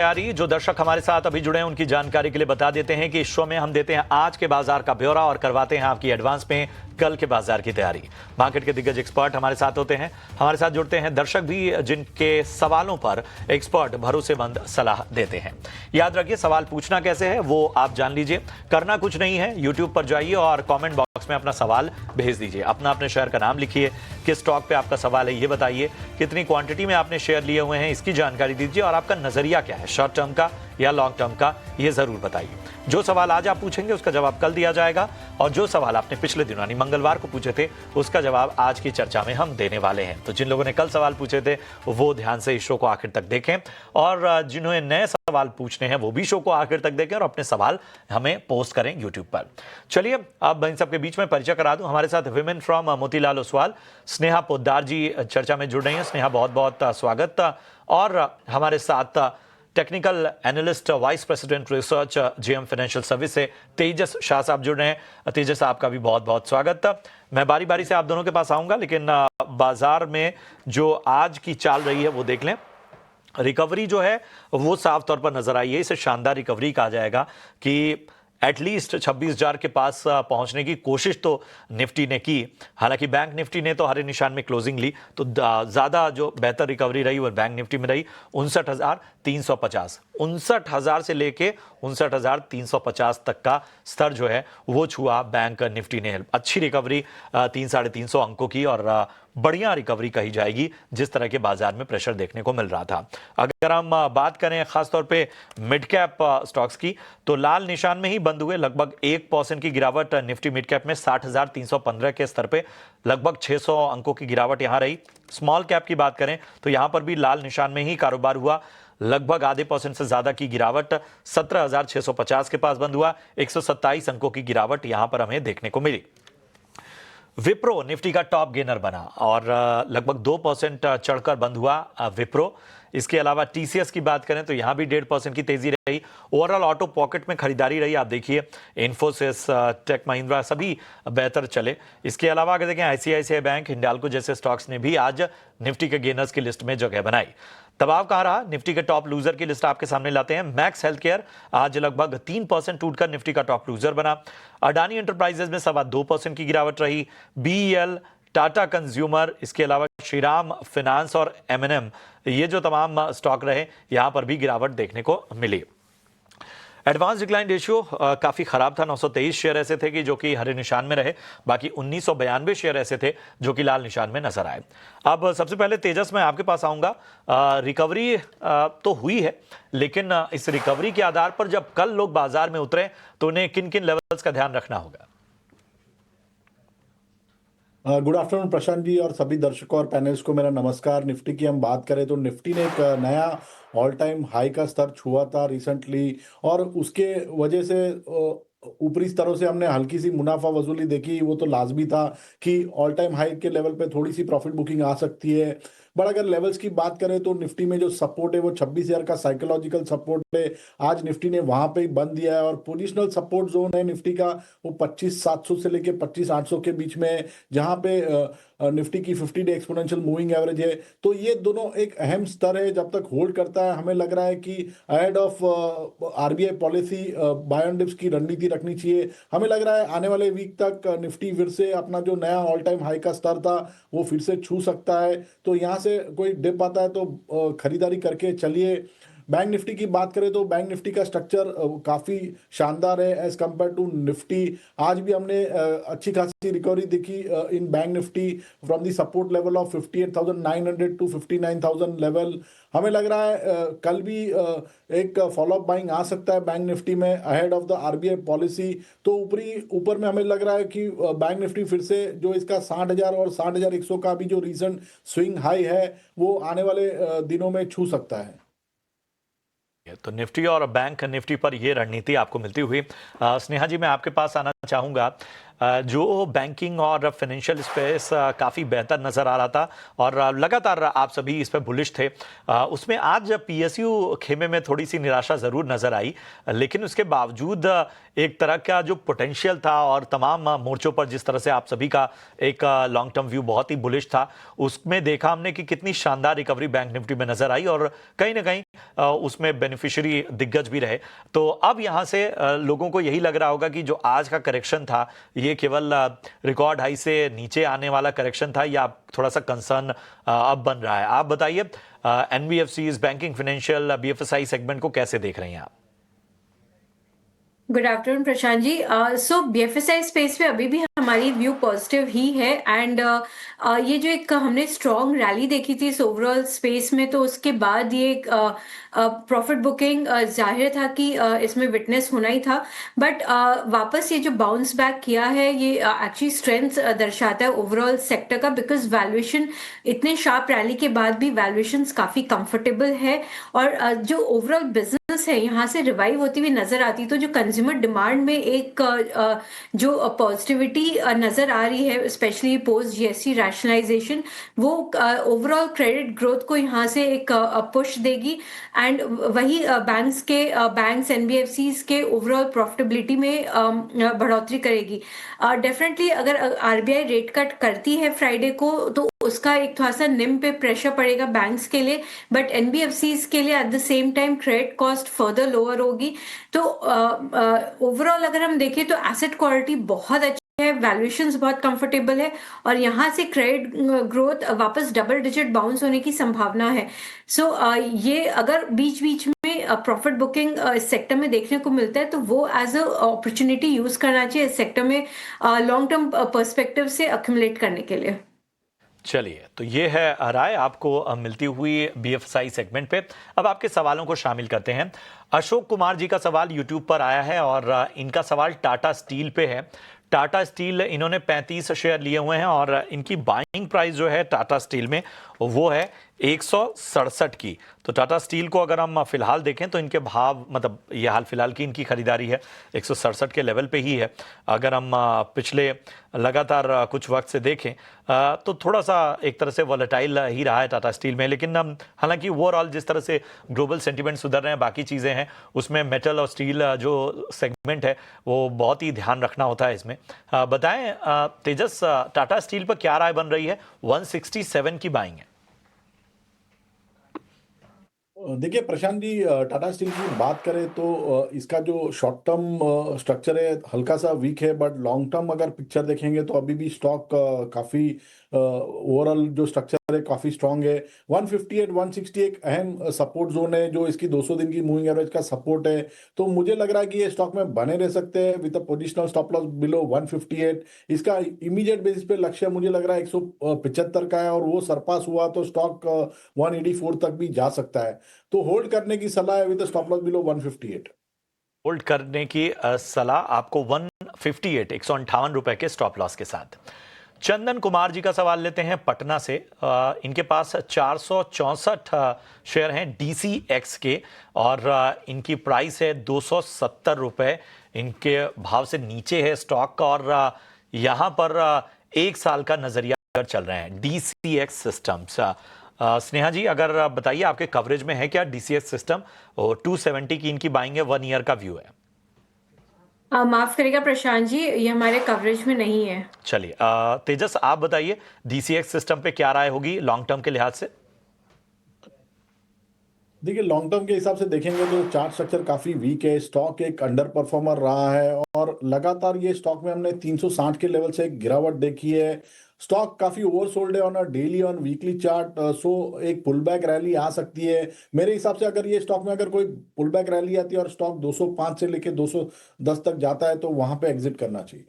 तैयारी। जो दर्शक हमारे साथ अभी जुड़े हैं उनकी जानकारी के लिए बता देते हैं कि इस शो में हम देते हैं आज के बाजार का ब्यौरा और करवाते हैं आपकी एडवांस में कल के बाजार की तैयारी। मार्केट के दिग्गज एक्सपर्ट हमारे साथ होते हैं, हमारे साथ जुड़ते हैं दर्शक भी, जिनके सवालों पर एक्सपर्ट भरोसेमंद सलाह देते हैं। याद रखिए, सवाल पूछना कैसे है वो आप जान लीजिए। करना कुछ नहीं है, यूट्यूब पर जाइए और कॉमेंट बॉक्स में अपना सवाल भेज दीजिए। अपने शहर का नाम लिखिए, किस स्टॉक पे आपका सवाल है ये बताइए, कितनी क्वांटिटी में आपने शेयर लिए हुए हैं इसकी जानकारी दीजिए, और आपका नजरिया क्या है, शॉर्ट टर्म का या लॉन्ग टर्म का, ये जरूर बताइए। जो सवाल आज आप पूछेंगे उसका जवाब कल दिया जाएगा, और जो सवाल आपने पिछले दिनों यानी मंगलवार को पूछे थे उसका जवाब आज की चर्चा में हम देने वाले हैं। तो जिन लोगों ने कल सवाल पूछे थे वो ध्यान से इस शो को आखिर तक देखें, और जिन्होंने नए सवाल पूछने हैं वो भी शो को आखिर तक देखें और अपने सवाल हमें पोस्ट करें यूट्यूब पर। चलिए, अब इन सबके बीच में परिचय करा दूं। हमारे साथ विमेन फ्रॉम मोतीलाल ओसवाल स्नेहा पोद्दार जी चर्चा में जुड़ रही हैं। स्नेहा, बहुत बहुत स्वागत। और हमारे साथ technical analyst, vice president research, JM financial service से तेजस शाह साहब जुड़ रहे हैं। तेजस, आपका भी बहुत बहुत स्वागत। मैं बारी बारी से आप दोनों के पास आऊंगा, लेकिन बाजार में जो आज की चाल रही है वो देख लें। रिकवरी जो है वो साफ तौर पर नजर आई है। इसे शानदार रिकवरी कहा जाएगा कि एटलीस्ट 26,000 के पास पहुंचने की कोशिश तो निफ्टी ने की। हालांकि बैंक निफ्टी ने तो हरे निशान में क्लोजिंग ली, तो ज्यादा जो बेहतर रिकवरी रही वो बैंक निफ्टी में रही। 59,350, 59,000 से लेके 59,350 तक का स्तर जो है वो छुआ बैंक निफ्टी ने। अच्छी रिकवरी 300-350 अंकों की, और बढ़िया रिकवरी कही जाएगी जिस तरह के बाजार में प्रेशर देखने को मिल रहा था। अगर हम बात करें खासतौर पे मिड कैप स्टॉक्स की, तो लाल निशान में ही बंद हुए। लगभग 1% की गिरावट निफ्टी मिड कैप में 60,315 के स्तर पे, लगभग 600 अंकों की गिरावट यहां रही। स्मॉल कैप की बात करें तो यहां पर भी लाल निशान में ही कारोबार हुआ। लगभग आधे % से ज्यादा की गिरावट 17,650 के पास बंद हुआ। 127 अंकों की गिरावट यहां पर हमें देखने को मिली। विप्रो निफ्टी का टॉप गेनर बना और लगभग 2% चढ़कर बंद हुआ विप्रो। इसके अलावा टीसीएस की बात करें तो यहां भी 1.5% की तेजी रही। ओवरऑल ऑटो पॉकेट में खरीदारी रही। आप देखिए, इन्फोसिस, टेक महिंद्रा सभी बेहतर चले। इसके अलावा अगर देखें आईसीआईसीआई बैंक, हिंडाल्को जैसे स्टॉक्स ने भी आज निफ्टी के गेनर्स की लिस्ट में जगह बनाई। दबाव कहां रहा, निफ्टी के टॉप लूजर की लिस्ट आपके सामने लाते हैं। मैक्स हेल्थ केयर आज लगभग 3% टूटकर निफ्टी का टॉप लूजर बना। अडानी एंटरप्राइजेज में 2.25% की गिरावट रही। बीईएल, टाटा कंज्यूमर, इसके अलावा श्रीराम फाइनेंस और एमएनएम, ये जो तमाम स्टॉक रहे यहां पर भी गिरावट देखने को मिली। एडवांस डिक्लाइन रेशियो काफी खराब था। 923 शेयर ऐसे थे कि जो कि हरे निशान में रहे, बाकी 1992 शेयर ऐसे थे जो कि लाल निशान में नजर आए। अब सबसे पहले तेजस, मैं आपके पास आऊंगा। रिकवरी तो हुई है, लेकिन इस रिकवरी के आधार पर जब कल लोग बाजार में उतरे तो उन्हें किन किन लेवल्स का ध्यान रखना होगा? गुड आफ्टरनून प्रशांत जी और सभी दर्शकों और पैनलिस्ट को मेरा नमस्कार। निफ्टी की हम बात करें तो निफ्टी ने एक नया ऑल टाइम हाई का स्तर छुआ था रिसेंटली, और उसके वजह से ऊपरी स्तरों से हमने हल्की सी मुनाफा वसूली देखी। वो तो लाजमी था कि ऑल टाइम हाई के लेवल पे थोड़ी सी प्रॉफिट बुकिंग आ सकती है। बट अगर लेवल्स की बात करें तो निफ्टी में जो सपोर्ट है वो 26,000 का साइकोलॉजिकल सपोर्ट है। आज निफ्टी ने वहां पे ही बंद दिया है, और पोजिशनल सपोर्ट जोन है निफ्टी का वो 25,700 से लेके 25,800 के बीच में है, जहां पे निफ्टी की 50 डे एक्सपोनेंशियल मूविंग एवरेज है। तो ये दोनों एक अहम स्तर है। जब तक होल्ड करता है, हमें लग रहा है कि ahead of RBI policy bye on dips की रणनीति रखनी चाहिए। हमें लग रहा है आने वाले वीक तक निफ्टी फिर से अपना जो नया ऑल टाइम हाई का स्तर था वो फिर से छू सकता है। तो यहाँ से कोई डिप आता है तो खरीदारी करके चलिए। बैंक निफ्टी की बात करें तो बैंक निफ्टी का स्ट्रक्चर काफी शानदार है एज कंपेयर टू निफ्टी। आज भी हमने अच्छी खासी रिकवरी देखी in bank Nifty from the support level of 58,900 to 59,000 level. हमें लग रहा है कल भी एक फॉलोअप बाइंग आ सकता है बैंक निफ्टी में ahead of the RBI policy. तो ऊपर में हमें लग रहा है कि बैंक निफ्टी फिर से जो इसका 60,000 और 60,100 का भी जो रीसेंट स्विंग हाई है वो आने वाले दिनों में छू सकता है। तो निफ्टी और बैंक निफ्टी पर यह रणनीति आपको मिलती हुई। स्नेहा जी, मैं आपके पास आना चाहूंगा। जो बैंकिंग और फाइनेंशियल स्पेस काफ़ी बेहतर नज़र आ रहा था और लगातार आप सभी इस पर बुलिश थे, उसमें आज पीएसयू खेमे में थोड़ी सी निराशा ज़रूर नज़र आई, लेकिन उसके बावजूद एक तरह का जो पोटेंशियल था और तमाम मोर्चों पर जिस तरह से आप सभी का एक लॉन्ग टर्म व्यू बहुत ही बुलिश था, उसमें देखा हमने कि कितनी शानदार रिकवरी बैंक निफ्टी में नज़र आई और कहीं ना कहीं उसमें बेनिफिशियरी दिग्गज भी रहे। तो अब यहाँ से लोगों को यही लग रहा होगा कि जो आज का करेक्शन था ये केवल रिकॉर्ड हाई से नीचे आने वाला करेक्शन था या थोड़ा सा कंसर्न अब बन रहा है। आप बताइए, NBFCs, banking, financial, BFSI segment को कैसे देख रहे हैं आप? Good afternoon Prashant ji. सो बीएफएसआई स्पेस पे अभी भी हमारी व्यू पॉजिटिव ही है एंड ये जो एक हमने स्ट्रॉन्ग रैली देखी थी इस ओवरऑल स्पेस में, तो उसके बाद ये प्रॉफिट बुकिंग जाहिर था कि इसमें विटनेस होना ही था, बट वापस ये जो बाउंस बैक किया है ये एक्चुअली स्ट्रेंथ दर्शाता है ओवरऑल सेक्टर का, बिकॉज वैल्यूएशन इतने शार्प रैली के बाद भी वैल्यूएशंस काफी कंफर्टेबल है और जो ओवरऑल बिजनेस है यहाँ से रिवाइव होती हुई नजर आती, तो जो कंज्यूमर डिमांड में एक जो पॉजिटिविटी नजर आ रही है स्पेशली पोस्ट जीएसटी रैशनलाइजेशन, वो ओवरऑल क्रेडिट ग्रोथ को यहाँ से एक पुश देगी एंड वही बैंक्स एनबीएफसीज के ओवरऑल प्रॉफिटेबिलिटी में बढ़ोतरी करेगी। डेफिनेटली अगर आरबीआई रेट कट करती है फ्राइडे को तो उसका एक थोड़ा सा निम पे प्रेशर पड़ेगा बैंक्स के लिए, बट एनबीएफसीज के लिए at the same time credit cost further lower होगी। तो ओवरऑल अगर हम देखें तो एसेट क्वालिटी बहुत अच्छी है, वैल्यूएशंस बहुत कंफर्टेबल है और यहाँ से क्रेडिट ग्रोथ वापस डबल डिजिट बाउंस होने की संभावना है। सो ये अगर बीच बीच में प्रॉफिट बुकिंग इस सेक्टर में देखने को मिलता है तो वो एज अ अपॉर्चुनिटी यूज करना चाहिए इस सेक्टर में लॉन्ग टर्म पर्सपेक्टिव से अक्यूमुलेट करने के लिए। चलिए, तो ये है राय आपको मिलती हुई बीएफएसआई सेगमेंट पे। अब आपके सवालों को शामिल करते हैं। अशोक कुमार जी का सवाल यूट्यूब पर आया है और इनका सवाल टाटा स्टील पे है। टाटा स्टील इन्होंने 35 शेयर लिए हुए हैं और इनकी बाइंग प्राइस जो है टाटा स्टील में वो है 167 की। तो टाटा स्टील को अगर हम फिलहाल देखें तो इनके भाव, मतलब ये हाल फिलहाल की इनकी खरीदारी है 167 के लेवल पे ही है। अगर हम पिछले लगातार कुछ वक्त से देखें तो थोड़ा सा एक तरह से वॉलेटाइल ही रहा है टाटा स्टील में, लेकिन हालांकि ओवरऑल जिस तरह से ग्लोबल सेंटिमेंट सुधर रहे हैं, बाकी चीज़ें हैं, उसमें मेटल और स्टील जो सेगमेंट है वो बहुत ही ध्यान रखना होता है इसमें। बताएं तेजस, टाटा स्टील पर क्या राय बन रही है? 167 की बाइंग है। देखिए प्रशांत जी, टाटा स्टील की बात करें तो इसका जो शॉर्ट टर्म स्ट्रक्चर है हल्का सा वीक है, बट लॉन्ग टर्म अगर पिक्चर देखेंगे तो अभी भी स्टॉक काफी ओवरऑल जो स्ट्रक्चर है काफी स्ट्रांग है। 158 160 एक अहम सपोर्ट जोन है जो इसकी 200 दिन की मूविंग एवरेज का सपोर्ट है। तो मुझे लग रहा है कि ये स्टॉक में बने रह सकते हैं with a positional stop loss below 158। इसका इमीडिएट बेसिस पे लक्ष्य मुझे लग रहा है 175 का है और वो सरपास हुआ तो स्टॉक 184 तक भी जा सकता है। तो होल्ड करने की सलाह है with stop loss below 158। Hold करने की सलाह आपको 158, 158 रुपए के स्टॉप लॉस के साथ। चंदन कुमार जी का सवाल लेते हैं पटना से। इनके पास 464 शेयर हैं डीसीएक्स के और इनकी प्राइस है 270 रुपए। इनके भाव से नीचे है स्टॉक और यहाँ पर 1 साल का नजरिया चल रहे हैं डीसीएक्स सिस्टम्स। स्नेहा जी, अगर आप बताइए आपके कवरेज में है क्या डीसीएक्स सिस्टम? और 270 की इनकी बाइंग है, 1 ईयर का व्यू है। माफ करेगा प्रशांत जी, ये हमारे कवरेज में नहीं है। चलिए तेजस, आप बताइए डीसीएक्स सिस्टम पे क्या राय होगी लॉन्ग टर्म के लिहाज से? देखिए लॉन्ग टर्म के हिसाब से देखेंगे तो चार्ट स्ट्रक्चर काफी वीक है, स्टॉक एक अंडर परफॉर्मर रहा है और लगातार ये स्टॉक में हमने 360 के लेवल से एक गिरावट देखी है। स्टॉक काफी ओवरसोल्ड है on a daily on weekly chart, so एक पुल बैक रैली आ सकती है मेरे हिसाब से। अगर ये स्टॉक में अगर कोई पुल बैक रैली आती है और स्टॉक 205 से लेके 210 तक जाता है तो वहां पे एग्जिट करना चाहिए।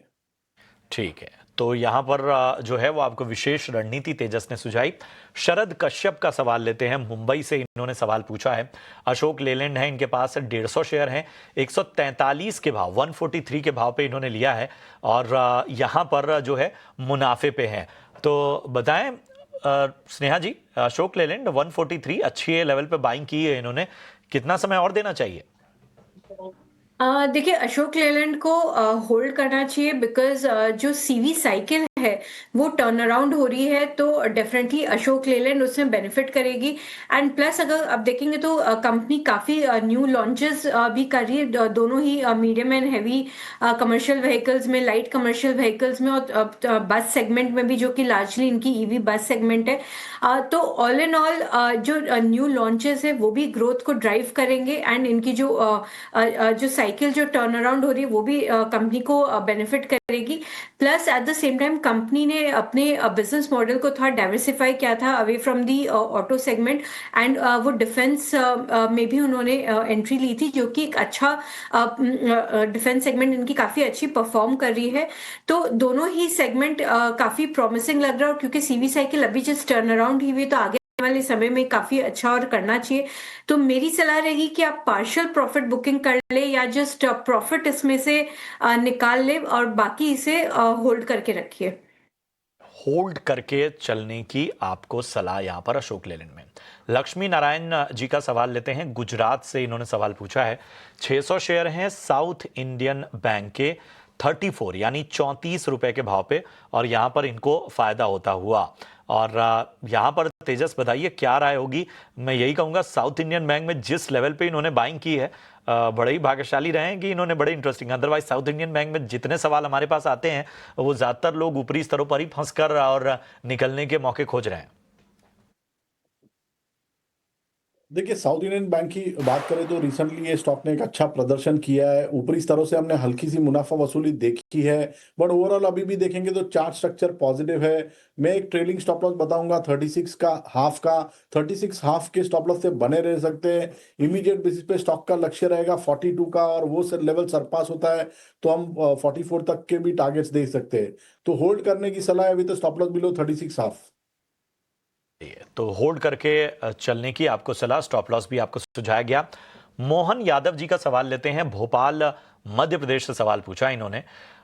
ठीक है, तो यहाँ पर जो है वो आपको विशेष रणनीति तेजस ने सुझाई। शरद कश्यप का सवाल लेते हैं, मुंबई से इन्होंने सवाल पूछा है। अशोक लेलैंड है इनके पास, 150 शेयर हैं, 143 के भाव, 143 के भाव पे इन्होंने लिया है और यहाँ पर जो है मुनाफे पे हैं। तो बताएं स्नेहा जी, अशोक लेलैंड 143 अच्छी लेवल पे बाइंग की है इन्होंने, कितना समय और देना चाहिए? देखिए अशोक लेलैंड को होल्ड करना चाहिए बिकॉज़ जो सीवी साइकिल है वो टर्न अराउंड हो रही है तो डेफिनेटली अशोक लेलैंड उसमें बेनिफिट करेगी एंड प्लस अगर आप देखेंगे तो कंपनी काफ़ी न्यू लॉन्चेस भी कर रही है दोनों ही medium and heavy commercial vehicles में लाइट कमर्शियल व्हीकल्स में और बस सेगमेंट में भी जो कि लार्जली इनकी ईवी बस सेगमेंट है तो ऑल इन ऑल जो न्यू लॉन्चेस है वो भी ग्रोथ को ड्राइव करेंगे एंड इनकी जो साइकिल जो टर्न अराउंड हो रही है वो भी कंपनी को बेनिफिट करेगी plus at the same time company ने अपने बिजनेस मॉडल को थोड़ा डाइवर्सिफाई किया था away from the auto segment and वो डिफेंस में भी उन्होंने एंट्री ली थी जो कि एक अच्छा डिफेंस सेगमेंट इनकी काफ़ी अच्छी परफॉर्म कर रही है तो दोनों ही सेगमेंट काफ़ी प्रॉमिसिंग लग रहा है और क्योंकि सीवी साइकिल अभी जस्ट टर्न अराउंड ही हुई तो आगे वाले समय में काफी अच्छा और करना चाहिए तो मेरी सलाह रहेगी कि आप पार्शियल प्रॉफिट बुकिंग कर ले या जस्ट प्रॉफिट इसमें से निकाल ले और बाकी इसे होल्ड करके रखिए होल्ड करके चलने की आपको सलाह यहां पर अशोक लेलैंड में। लक्ष्मी नारायण जी का सवाल लेते हैं, गुजरात से इन्होंने सवाल पूछा है। 600 शेयर हैं साउथ इंडियन बैंक के 34 यानी 34 रुपए के भाव पे और यहां पर इनको फायदा होता हुआ और यहां पर तेजस बताइए क्या राय होगी। मैं यही कहूंगा साउथ इंडियन बैंक में जिस लेवल पे इन्होंने बाइंग की है बड़े ही भाग्यशाली रहे हैं कि इन्होंने बड़े interesting, otherwise south Indian bank में जितने सवाल हमारे पास आते हैं वो ज्यादातर लोग ऊपरी स्तरों पर ही फंस कर और निकलने के मौके खोज रहे हैं। देखिए साउथ इंडियन बैंक की बात करें तो रिसेंटली ये स्टॉक ने एक अच्छा प्रदर्शन किया है। ऊपरी स्तरों से हमने हल्की सी मुनाफा वसूली देखी है बट ओवरऑल अभी भी देखेंगे तो चार्ट स्ट्रक्चर पॉजिटिव है। मैं एक ट्रेलिंग स्टॉप लॉस बताऊंगा 36 का हाफ का। 36 हाफ के स्टॉप लॉस से बने रह सकते हैं। इमीडिएट बेसिस पे स्टॉक का लक्ष्य रहेगा 42 का और वो लेवल सरपास होता है तो हम 44 तक के भी टारगेट्स दे सकते हैं। तो होल्ड करने की सलाह है अभी तो स्टॉप लॉस बिलो 36 हाफ। तो होल्ड करके चलने की आपको सलाह, स्टॉप लॉस भी आपको सुझाया गया। मोहन यादव जी का सवाल लेते हैं, भोपाल मध्य प्रदेश से सवाल पूछा इन्होंने।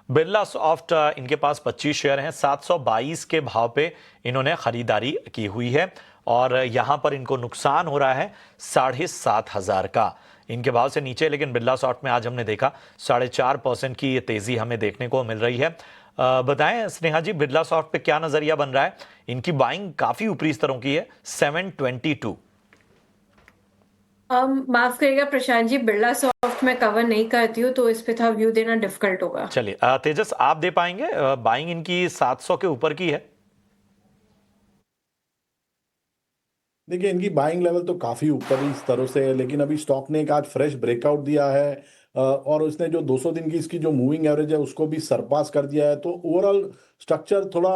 बिरला सॉफ्ट इनके पास 25 शेयर हैं, 722 के भाव पे इन्होंने खरीदारी की हुई है और यहां पर इनको नुकसान हो रहा है 7,500 का इनके भाव से नीचे। लेकिन बिरला सॉफ्ट में आज हमने देखा 4.5% की ये तेजी हमें देखने को मिल रही है। बताएं स्नेहा जी बिरला सॉफ्ट पे क्या नजरिया बन रहा है। इनकी बाइंग काफी ऊपरी स्तरों की है 722। माफ करिएगा प्रशांत जी बिरला सॉफ्ट में कवर नहीं करती हूँ तो इस पे था व्यू देना डिफिकल्ट होगा। चलिए तेजस आप दे पाएंगे, बाइंग इनकी 700 के ऊपर की है। देखिए इनकी बाइंग लेवल तो काफी ऊपरी स्तरों से है लेकिन अभी स्टॉक ने एक आज फ्रेश ब्रेकआउट दिया है और उसने जो 200 दिन की इसकी जो मूविंग एवरेज है उसको भी सरपास कर दिया है। तो ओवरऑल स्ट्रक्चर थोड़ा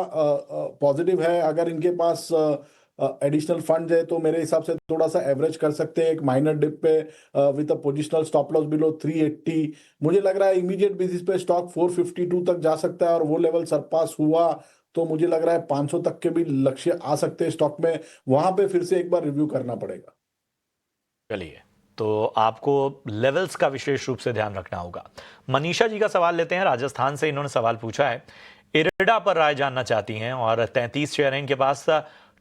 पॉजिटिव है। अगर इनके पास एडिशनल फंड है तो मेरे हिसाब से थोड़ा सा एवरेज कर सकते हैं एक माइनर डिप पे with a positional stop loss below 380। मुझे लग रहा है इमीडिएट बेसिस पे स्टॉक 452 तक जा सकता है और वो लेवल सरपास हुआ तो मुझे लग रहा है 500 तक के भी लक्ष्य आ सकते हैं स्टॉक में। वहां पे फिर से एक बार रिव्यू करना पड़ेगा। चलिए तो आपको लेवल्स का विशेष रूप से ध्यान रखना होगा। मनीषा जी का सवाल लेते हैं, राजस्थान से इन्होंने सवाल पूछा है। इरेडा पर राय जानना चाहती हैं और 33 शेयर हैं इनके पास,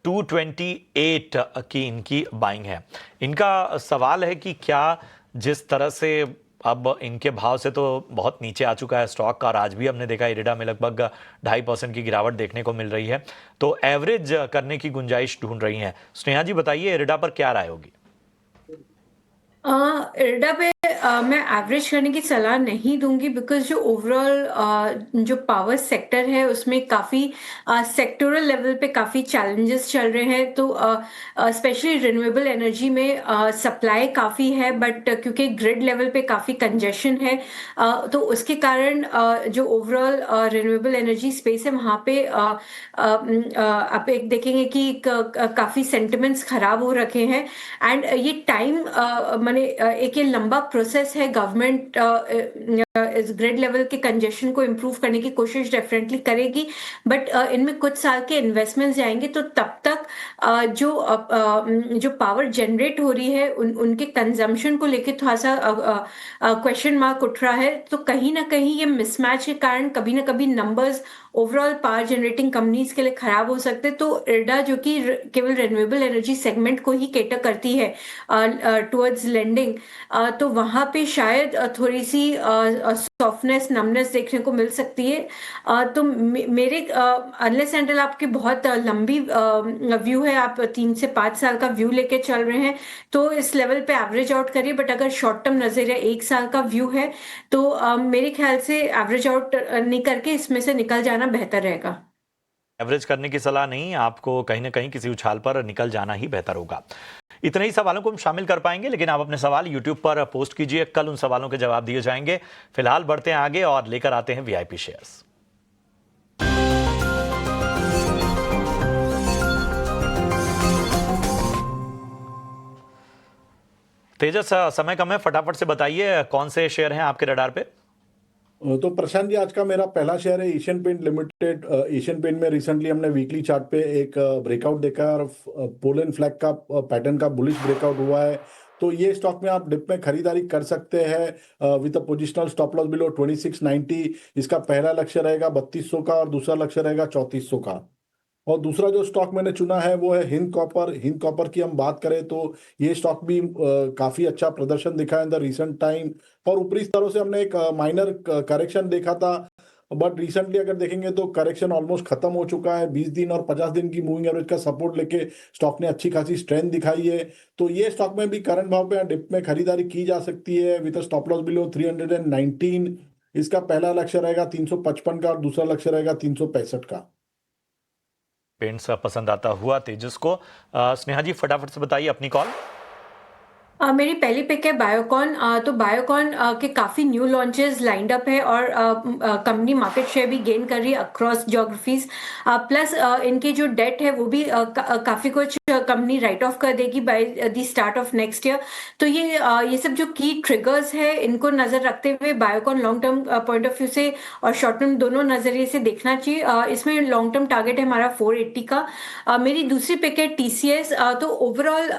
228 की इनकी बाइंग है। इनका सवाल है कि क्या जिस तरह से अब इनके भाव से तो बहुत नीचे आ चुका है स्टॉक का और आज भी हमने देखा इरेडा में लगभग 2.5% की गिरावट देखने को मिल रही है, तो एवरेज करने की गुंजाइश ढूंढ रही हैं। स्नेहा जी बताइए इरेडा पर क्या राय होगी। इरडा पे मैं एवरेज करने की सलाह नहीं दूंगी बिकॉज जो ओवरऑल जो पावर सेक्टर है उसमें काफ़ी सेक्टोरल लेवल पे काफ़ी चैलेंजेस चल रहे हैं तो स्पेशली रिन्यूएबल एनर्जी में सप्लाई काफ़ी है बट क्योंकि ग्रिड लेवल पे काफ़ी कंजेशन है तो उसके कारण जो ओवरऑल रिन्यूएबल एनर्जी स्पेस है वहाँ पे आप एक देखेंगे कि काफ़ी सेंटिमेंट्स खराब हो रखे हैं एंड ये टाइम माने एक ये लंबा प्रोसेस है गवर्नमेंट इस ग्रिड लेवल के कंजेशन को इम्प्रूव करने की कोशिश डेफिनेटली करेगी, बट इनमें कुछ साल के इन्वेस्टमेंट्स जाएंगे तो तब तक जो पावर जनरेट हो रही है उनके कंजम्पशन को लेके थोड़ा सा क्वेश्चन मार्क उठ रहा है। तो कहीं ना कहीं ये मिसमैच के कारण कभी ना कभी numbers overall power generating companies के लिए खराब हो सकते हैं। तो इरडा जो कि केवल रिन्यूएबल एनर्जी सेगमेंट को ही केटर करती है टुवर्ड्स लेंडिंग, तो वहां पे शायद थोड़ी सी सॉफ्टनेस नमनेस देखने को मिल सकती है। तो मेरे अनलेस एंड अनटिल आपकी बहुत लंबी व्यू है, आप 3 से 5 साल का व्यू लेके चल रहे हैं, तो इस लेवल पे एवरेज आउट करिए। बट अगर शॉर्ट टर्म नजरिया 1 साल का व्यू है तो मेरे ख्याल से एवरेज आउट नहीं करके इसमें से निकल जाना बेहतर रहेगा। एवरेज करने की सलाह नहीं, आपको कहीं ना कहीं किसी उछाल पर निकल जाना ही बेहतर होगा। इतने ही सवालों को हम शामिल कर पाएंगे, लेकिन आप अपने सवाल YouTube पर पोस्ट कीजिए, कल उन सवालों के जवाब दिए जाएंगे। फिलहाल बढ़ते हैं आगे और लेकर आते हैं VIP शेयर्स। तेजस, समय कम है, फटाफट से बताइए कौन से शेयर हैं आपके रडार पे। तो प्रशांत जी, आज का मेरा पहला शेयर है Asian paint limited. Asian paint में रिसेंटली हमने वीकली चार्ट पे एक ब्रेकआउट देखा है और पोलन फ्लैग का पैटर्न का बुलिश ब्रेकआउट हुआ है। तो ये स्टॉक में आप डिप में खरीदारी कर सकते हैं with a positional stop loss below 2690। इसका पहला लक्ष्य रहेगा 3200 का और दूसरा लक्ष्य रहेगा 3400 का। और दूसरा जो स्टॉक मैंने चुना है वो है हिंद कॉपर। हिंद कॉपर की हम बात करें तो ये स्टॉक भी काफी अच्छा प्रदर्शन दिखा इन द रिसेंट टाइम, और ऊपरी स्तरों से हमने एक माइनर करेक्शन देखा था, बट रिसेंटली अगर देखेंगे तो करेक्शन ऑलमोस्ट खत्म हो चुका है। 20 दिन और 50 दिन की मूविंग एवरेज का सपोर्ट लेके स्टॉक ने अच्छी खासी स्ट्रेंथ दिखाई है। तो ये स्टॉक में भी करंट भाव पे डिप में खरीदारी की जा सकती है विद स्टॉप लॉस बिलो 319। इसका पहला लक्ष्य रहेगा 355 का और दूसरा लक्ष्य रहेगा 365 का। पेंट्स पसंद आता हुआ तेजस को। स्नेहा जी, फटाफट से बताइए अपनी कॉल। मेरी पहली पिक है बायोकॉन। तो बायोकॉन के काफी न्यू लॉन्चेस लाइंड अप है और कंपनी मार्केट शेयर भी गेन कर रही है अक्रॉस ज्योग्राफीज। प्लस इनकी जो डेट है वो भी काफी कुछ कंपनी राइट ऑफ कर देगी by the start of next year. तो ये सब जो की ट्रिगर्स है इनको नजर रखते हुए Biocon long term point of view से और शॉर्ट टर्म दोनों नजरिए से देखना चाहिए। इसमें लॉन्ग टर्म टारगेट है हमारा 480 का। मेरी दूसरी पिक है TCS। तो ओवरऑल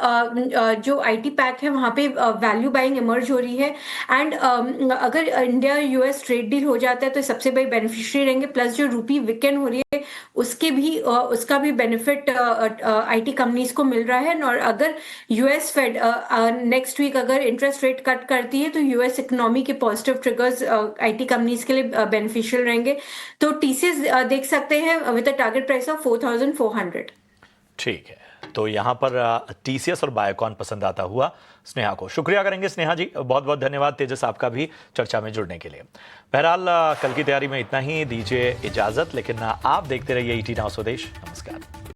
जो IT पैक है वहां पे वैल्यू बाइंग इमर्ज हो रही है, एंड अगर इंडिया US ट्रेड डील हो जाता है तो सबसे बड़ी बेनिफिशियरी रहेंगे। प्लस जो रूपी वीकेंड हो रही है उसका भी बेनिफिट IT कंपनीज को मिल रहा है। और अगर US फेड नेक्स्ट वीक अगर इंटरेस्ट रेट कट करती है तो US इकोनॉमी के पॉजिटिव ट्रिगर्स IT कंपनीज के लिए बेनिफिशियल रहेंगे। तो TCS देख सकते हैं with a target price of 4400। ठीक है, तो यहाँ पर TCS और बायोकॉन पसंद आता हुआ स्नेहा को। शुक्रिया करेंगे स्नेहा जी, बहुत बहुत धन्यवाद तेजस आपका भी चर्चा में जुड़ने के लिए। बहरहाल कल की तैयारी में इतना ही, दीजिए इजाजत, लेकिन आप देखते रहिए ET नाउ स्वदेश। नमस्कार।